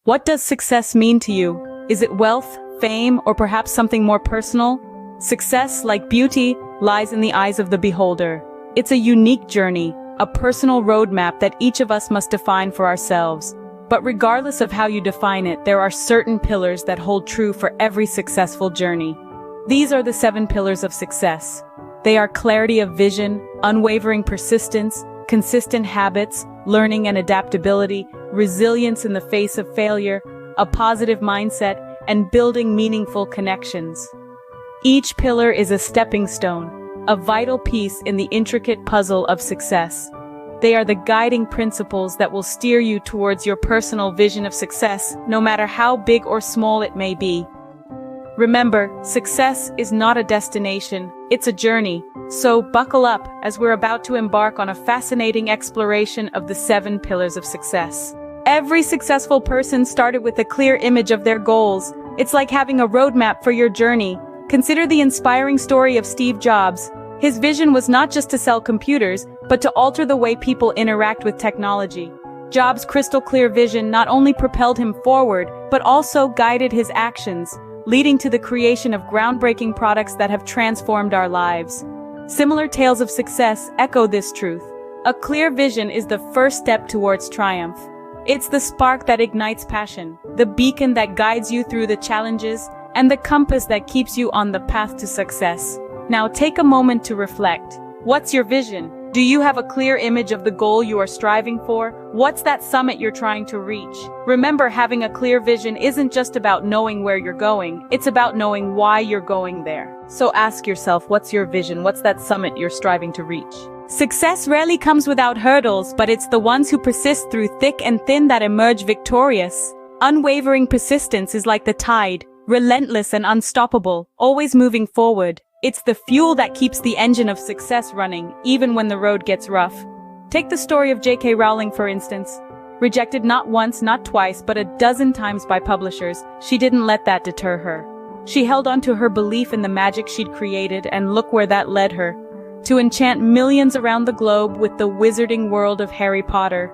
What does success mean to you? Is it wealth, fame, or perhaps something more personal? Success, like beauty, lies in the eyes of the beholder. It's a unique journey, a personal roadmap that each of us must define for ourselves. But regardless of how you define it, there are certain pillars that hold true for every successful journey. These are the 7 pillars of success. They are clarity of vision, unwavering persistence, consistent habits, learning and adaptability, resilience in the face of failure, a positive mindset, and building meaningful connections. Each pillar is a stepping stone, a vital piece in the intricate puzzle of success. They are the guiding principles that will steer you towards your personal vision of success, no matter how big or small it may be. Remember, success is not a destination, it's a journey. So buckle up as we're about to embark on a fascinating exploration of the 7 pillars of success. Every successful person started with a clear image of their goals. It's like having a roadmap for your journey. Consider the inspiring story of Steve Jobs. His vision was not just to sell computers, but to alter the way people interact with technology. Jobs' crystal-clear vision not only propelled him forward, but also guided his actions, leading to the creation of groundbreaking products that have transformed our lives. Similar tales of success echo this truth. A clear vision is the first step towards triumph. It's the spark that ignites passion, the beacon that guides you through the challenges, and the compass that keeps you on the path to success. Now take a moment to reflect. What's your vision? Do you have a clear image of the goal you are striving for? What's that summit you're trying to reach? Remember, having a clear vision isn't just about knowing where you're going, it's about knowing why you're going there. So ask yourself, what's your vision? What's that summit you're striving to reach? Success rarely comes without hurdles, but it's the ones who persist through thick and thin that emerge victorious. Unwavering persistence is like the tide, relentless and unstoppable, always moving forward. It's the fuel that keeps the engine of success running, even when the road gets rough. Take the story of J.K. Rowling, for instance. Rejected not once, not twice, but a dozen times by publishers, she didn't let that deter her. She held on to her belief in the magic she'd created, and look where that led her. To enchant millions around the globe with the wizarding world of Harry Potter.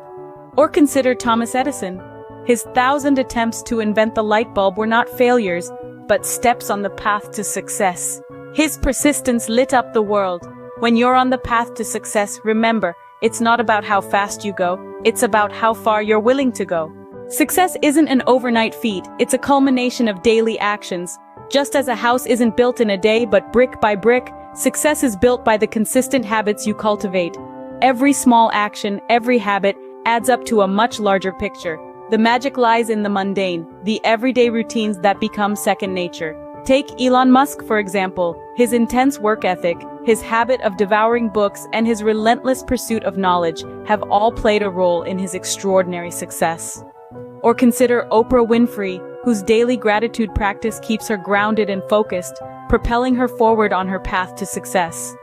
Or consider Thomas Edison. His 1,000 attempts to invent the light bulb were not failures, but steps on the path to success. His persistence lit up the world. When you're on the path to success, remember, it's not about how fast you go, it's about how far you're willing to go. Success isn't an overnight feat, it's a culmination of daily actions. Just as a house isn't built in a day, but brick by brick, success is built by the consistent habits you cultivate. Every small action, every habit, adds up to a much larger picture. The magic lies in the mundane, the everyday routines that become second nature. Take Elon Musk, for example. His intense work ethic, his habit of devouring books, and his relentless pursuit of knowledge have all played a role in his extraordinary success. Or consider Oprah Winfrey, whose daily gratitude practice keeps her grounded and focused, propelling her forward on her path to success.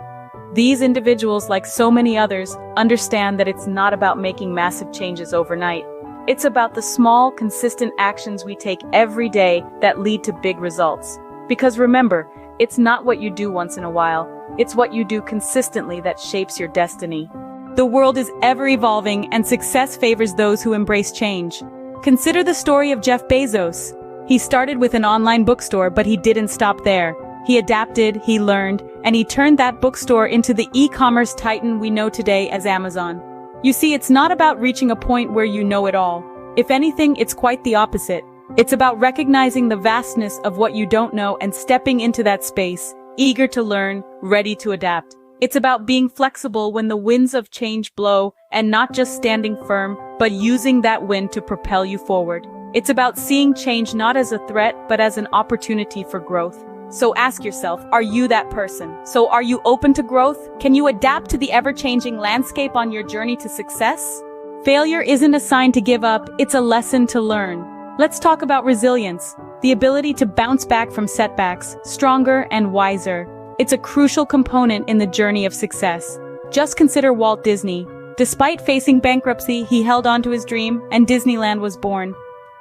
These individuals, like so many others, understand that it's not about making massive changes overnight. It's about the small, consistent actions we take every day that lead to big results. Because remember, it's not what you do once in a while, it's what you do consistently that shapes your destiny. The world is ever evolving, and success favors those who embrace change. Consider the story of Jeff Bezos. He started with an online bookstore, but he didn't stop there. He adapted, he learned, and he turned that bookstore into the e-commerce titan we know today as Amazon. You see, it's not about reaching a point where you know it all. If anything, it's quite the opposite. It's about recognizing the vastness of what you don't know and stepping into that space, eager to learn, ready to adapt. It's about being flexible when the winds of change blow, and not just standing firm, but using that wind to propel you forward. It's about seeing change not as a threat, but as an opportunity for growth. So ask yourself, are you that person? So are you open to growth? Can you adapt to the ever-changing landscape on your journey to success? Failure isn't a sign to give up, it's a lesson to learn. Let's talk about resilience, the ability to bounce back from setbacks, stronger and wiser. It's a crucial component in the journey of success. Just consider Walt Disney. Despite facing bankruptcy, he held on to his dream, and Disneyland was born.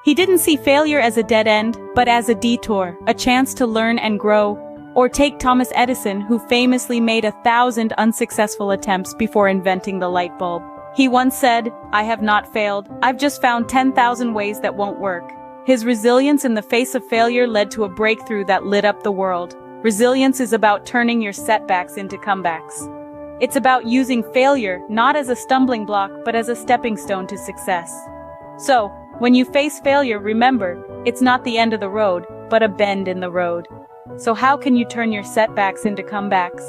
He didn't see failure as a dead end, but as a detour, a chance to learn and grow. Or take Thomas Edison, who famously made 1,000 unsuccessful attempts before inventing the light bulb. He once said, "I have not failed, I've just found 10,000 ways that won't work." His resilience in the face of failure led to a breakthrough that lit up the world. Resilience is about turning your setbacks into comebacks. It's about using failure not as a stumbling block but as a stepping stone to success. So, when you face failure, remember, it's not the end of the road, but a bend in the road. So how can you turn your setbacks into comebacks?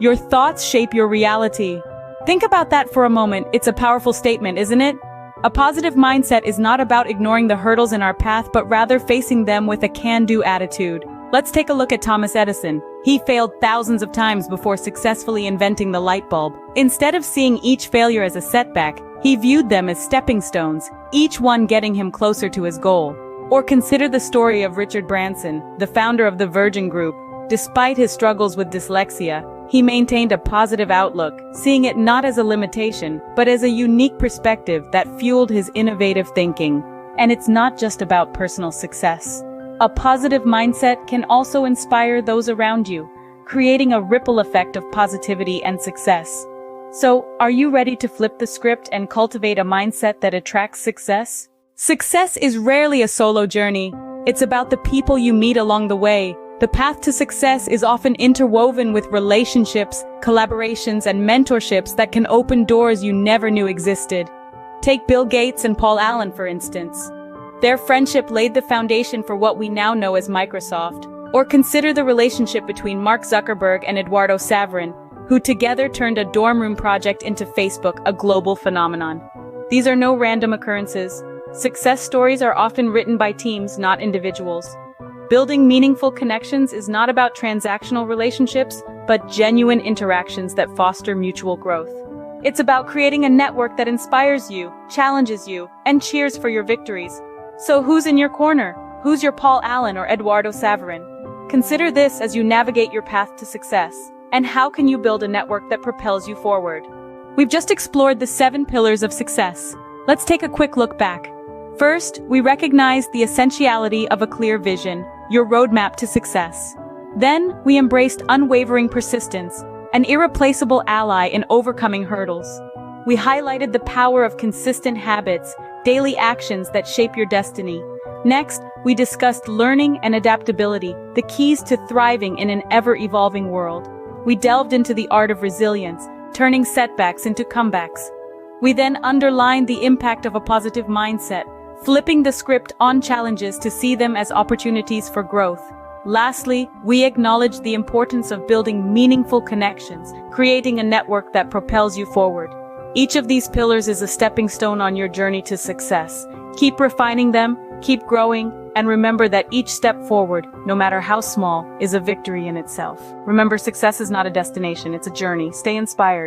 Your thoughts shape your reality. Think about that for a moment. It's a powerful statement, isn't it? A positive mindset is not about ignoring the hurdles in our path, but rather facing them with a can-do attitude. Let's take a look at Thomas Edison. He failed thousands of times before successfully inventing the light bulb. Instead of seeing each failure as a setback, he viewed them as stepping stones, each one getting him closer to his goal. Or consider the story of Richard Branson, the founder of the Virgin Group. Despite his struggles with dyslexia, he maintained a positive outlook, seeing it not as a limitation, but as a unique perspective that fueled his innovative thinking. And it's not just about personal success. A positive mindset can also inspire those around you, creating a ripple effect of positivity and success. So, are you ready to flip the script and cultivate a mindset that attracts success? Success is rarely a solo journey. It's about the people you meet along the way. The path to success is often interwoven with relationships, collaborations, and mentorships that can open doors you never knew existed. Take Bill Gates and Paul Allen, for instance. Their friendship laid the foundation for what we now know as Microsoft. Or consider the relationship between Mark Zuckerberg and Eduardo Saverin, who together turned a dorm room project into Facebook, a global phenomenon. These are no random occurrences. Success stories are often written by teams, not individuals. Building meaningful connections is not about transactional relationships, but genuine interactions that foster mutual growth. It's about creating a network that inspires you, challenges you, and cheers for your victories. So who's in your corner? Who's your Paul Allen or Eduardo Saverin? Consider this as you navigate your path to success. And how can you build a network that propels you forward? We've just explored the 7 pillars of success. Let's take a quick look back. First, we recognized the essentiality of a clear vision, your roadmap to success. Then, we embraced unwavering persistence, an irreplaceable ally in overcoming hurdles. We highlighted the power of consistent habits, daily actions that shape your destiny. Next, we discussed learning and adaptability, the keys to thriving in an ever-evolving world. We delved into the art of resilience, turning setbacks into comebacks. We then underlined the impact of a positive mindset, flipping the script on challenges to see them as opportunities for growth. Lastly, we acknowledge the importance of building meaningful connections, creating a network that propels you forward. Each of these pillars is a stepping stone on your journey to success. Keep refining them, keep growing, and remember that each step forward, no matter how small, is a victory in itself. Remember, success is not a destination, it's a journey. Stay inspired.